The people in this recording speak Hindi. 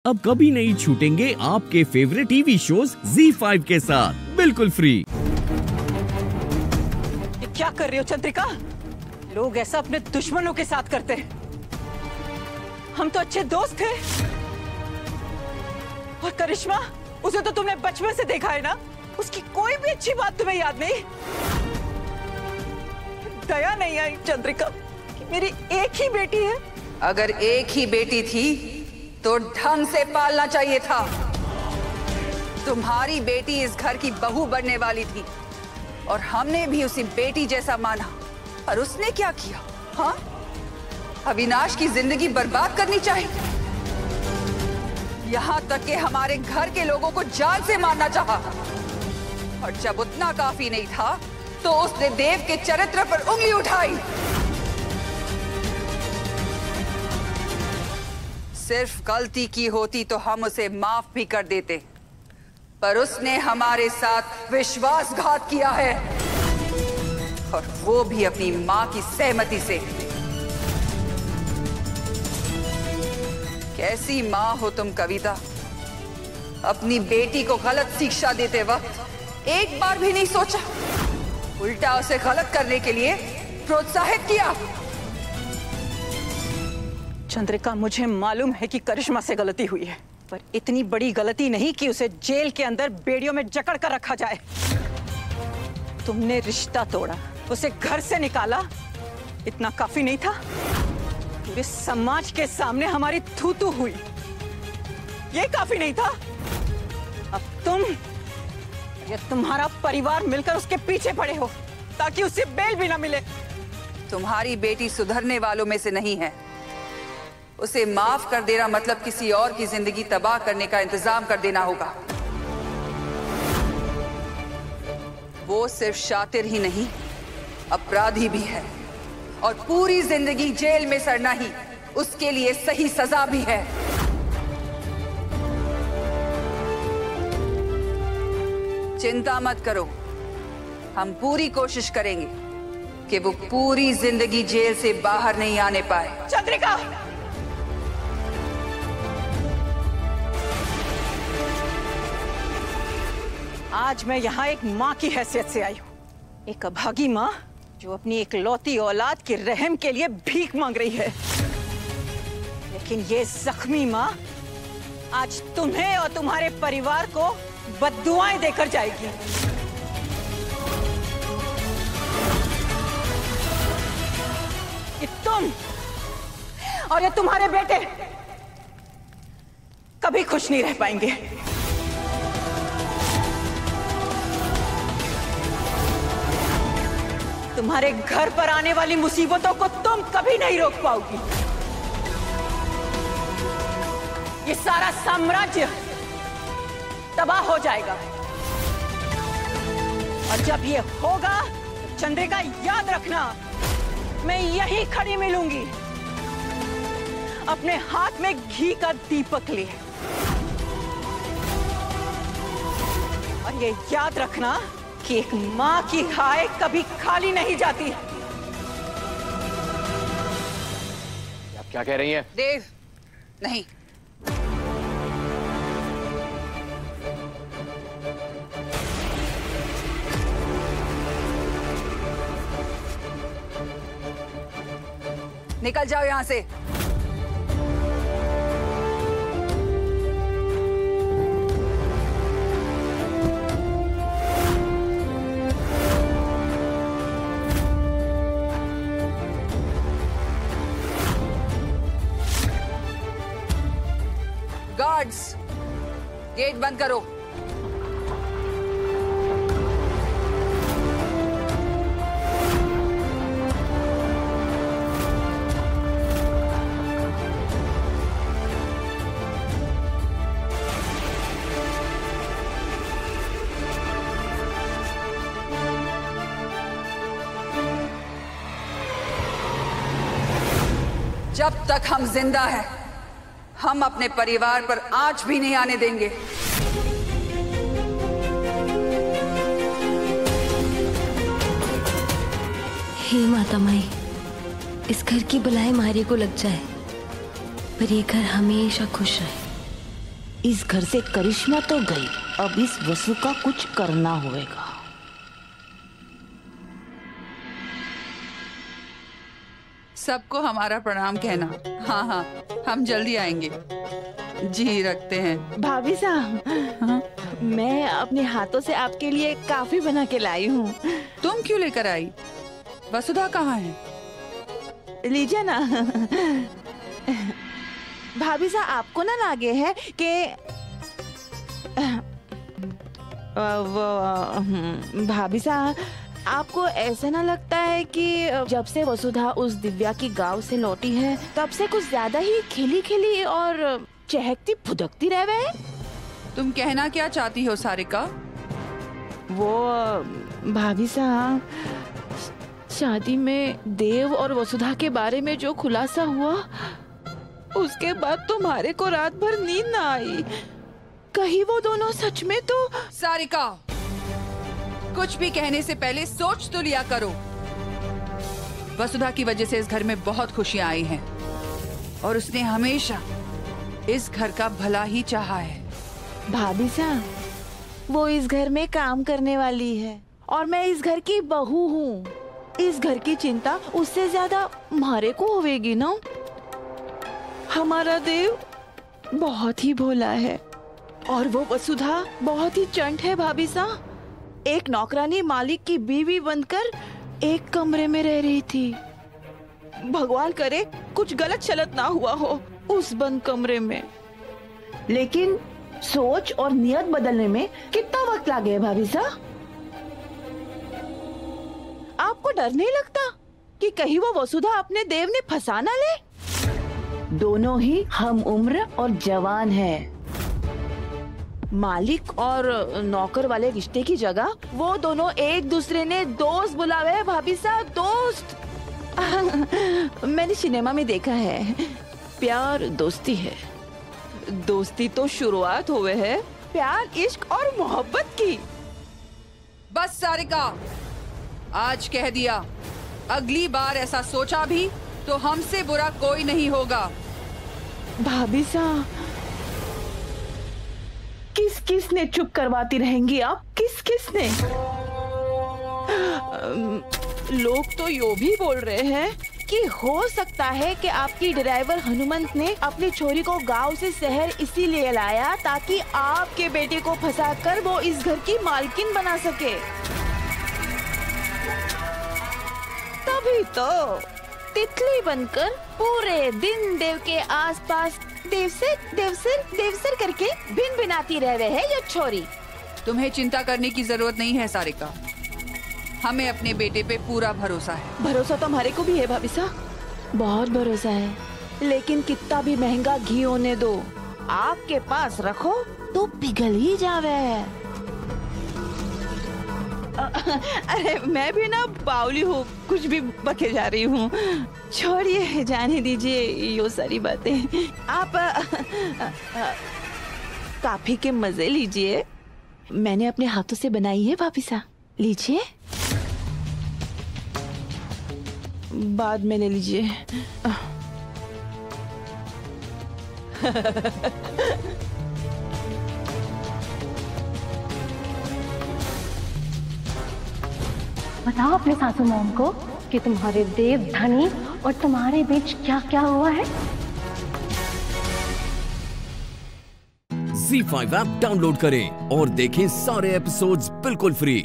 अब कभी नहीं छूटेंगे आपके फेवरेट टीवी शोज ZEE5 के साथ बिल्कुल फ्री। ये क्या कर रहे हो चंद्रिका? लोग ऐसा अपने दुश्मनों के साथ करते हैं। हम तो अच्छे दोस्त थे। और करिश्मा, उसे तो तुमने बचपन से देखा है ना, उसकी कोई भी अच्छी बात तुम्हें याद नहीं। दया नहीं आई चंद्रिका कि मेरी एक ही बेटी है। अगर एक ही बेटी थी तो ढंग से पालना चाहिए था। तुम्हारी बेटी इस घर की बहू बनने वाली थी और हमने भी उसी बेटी जैसा माना। और उसने क्या किया? हाँ, अविनाश की जिंदगी बर्बाद करनी चाहिए। यहाँ तक कि हमारे घर के लोगों को जान से मारना चाहा। और जब उतना काफी नहीं था तो उसने देव के चरित्र पर उंगली उठाई। सिर्फ गलती की होती तो हम उसे माफ भी कर देते, पर उसने हमारे साथ विश्वासघात किया है, और वो भी अपनी मां की सहमति से। कैसी मां हो तुम कविता? अपनी बेटी को गलत शिक्षा देते वक्त एक बार भी नहीं सोचा, उल्टा उसे गलत करने के लिए प्रोत्साहित किया। चंद्रिका, मुझे मालूम है कि करिश्मा से गलती हुई है, पर इतनी बड़ी गलती नहीं कि उसे जेल के अंदर बेड़ियों में जकड़ कर रखा जाए। तुमने रिश्ता तोड़ा, उसे घर से निकाला, इतना काफी नहीं था? पूरे समाज के सामने हमारी थू-थू हुई, ये काफी नहीं था? अब तुम या तुम्हारा परिवार मिलकर उसके पीछे पड़े हो ताकि उसे बेल भी ना मिले। तुम्हारी बेटी सुधरने वालों में से नहीं है। उसे माफ कर देना मतलब किसी और की जिंदगी तबाह करने का इंतजाम कर देना होगा। वो सिर्फ शातिर ही नहीं, अपराधी भी है, और पूरी जिंदगी जेल में सड़ना ही उसके लिए सही सजा भी है। चिंता मत करो, हम पूरी कोशिश करेंगे कि वो पूरी जिंदगी जेल से बाहर नहीं आने पाए। चंद्रिका! आज मैं यहाँ एक माँ की हैसियत से आई हूँ, एक अभागी माँ जो अपनी इकलौती औलाद के रहम के लिए भीख मांग रही है। लेकिन ये जख्मी माँ आज तुम्हें और तुम्हारे परिवार को बद्दुआएं देकर जाएगी। कि तुम और ये तुम्हारे बेटे कभी खुश नहीं रह पाएंगे। तुम्हारे घर पर आने वाली मुसीबतों को तुम कभी नहीं रोक पाओगी। ये सारा साम्राज्य तबाह हो जाएगा, और जब ये होगा चंद्रिका, याद रखना, मैं यहीं खड़ी मिलूंगी अपने हाथ में घी का दीपक लिए। और ये याद रखना कि एक मां की खाए कभी खाली नहीं जाती। आप क्या कह रही हैं? देव, नहीं, निकल जाओ यहां से। गार्ड्स, गेट बंद करो। जब तक हम जिंदा हैं, हम अपने परिवार पर आंच भी नहीं आने देंगे। हे माता माई, इस घर की बलाएं मारे को लग जाए, पर ये घर हमेशा खुश रहे। इस घर से करिश्मा तो गई, अब इस वसु का कुछ करना होगा। सबको हमारा प्रणाम कहना। हाँ हाँ, हम जल्दी आएंगे। जी रखते हैं। भाभी साहब, हाँ? मैं अपने हाथों से आपके लिए काफी बना के लाई हूँ। तुम क्यों लेकर आई? वसुधा कहाँ है? लीजिए ना। भाभी साहब, आपको ना लगे है कि भाभी साहब, आपको ऐसा ना लगता है कि जब से वसुधा उस दिव्या की गांव से लौटी है तब से कुछ ज्यादा ही खिली खिली और चहकती फुदकती रह गए? तुम कहना क्या चाहती हो सारिका? वो भाभी साहब, शादी में देव और वसुधा के बारे में जो खुलासा हुआ उसके बाद तुम्हारे को रात भर नींद ना आई। कहीं वो दोनों सच में तो। सारिका, कुछ भी कहने से पहले सोच तो लिया करो। वसुधा की वजह से इस घर में बहुत खुशियां आई हैं और उसने हमेशा इस घर का भला ही चाहा है। भाभी साहब, वो इस घर में काम करने वाली है और मैं इस घर की बहू हूँ। इस घर की चिंता उससे ज्यादा हमारे को होगी ना। हमारा देव बहुत ही भोला है और वो वसुधा बहुत ही चंट है। भाभी साहब, एक नौकरानी मालिक की बीवी बनकर एक कमरे में रह रही थी। भगवान करे कुछ गलत शलत ना हुआ हो उस बंद कमरे में। लेकिन सोच और नियत बदलने में कितना वक्त लगे भाभी साहब? आपको डर नहीं लगता कि कहीं वो वसुधा अपने देव ने फंसा ना ले? दोनों ही हम उम्र और जवान हैं। मालिक और नौकर वाले रिश्ते की जगह वो दोनों एक दूसरे ने दोस्त बुलावे हैं। भाभी साहब, दोस्त। मैंने सिनेमा में देखा है, प्यार दोस्ती है। दोस्ती तो शुरुआत हुए है प्यार, इश्क और मोहब्बत की। बस सारिका, आज कह दिया। अगली बार ऐसा सोचा भी तो हमसे बुरा कोई नहीं होगा। भाभी साहब, किस किस ने चुप करवाती रहेंगी आप? किस किस ने? लोग तो यो भी बोल रहे हैं कि हो सकता है कि आपकी ड्राइवर हनुमंत ने अपनी छोरी को गांव से शहर इसीलिए लाया ताकि आपके बेटे को फंसाकर वो इस घर की मालकिन बना सके। तभी तो तितली बनकर पूरे दिन देव के आसपास देवसर करके भिन भिनाती रह रहे हैं ये छोरी। तुम्हें चिंता करने की जरूरत नहीं है सारिका, हमें अपने बेटे पे पूरा भरोसा है। भरोसा तो हमारे को भी है भाभी साहब, बहुत भरोसा है। लेकिन कितना भी महंगा घी होने दो, आपके पास रखो तो पिघल ही जावे। अरे मैं भी ना बावली हूँ, कुछ भी बके जा रही हूँ। छोड़िए, जाने दीजिए यो सारी बातें। आप काफी के मजे लीजिए, मैंने अपने हाथों से बनाई है भाभी साहब, लीजिए। बाद में ले लीजिए। बताओ अपने सासू मॉम को कि तुम्हारे देव धनी और तुम्हारे बीच क्या क्या हुआ है। ZEE5 ऐप डाउनलोड करें और देखें सारे एपिसोड्स बिल्कुल फ्री।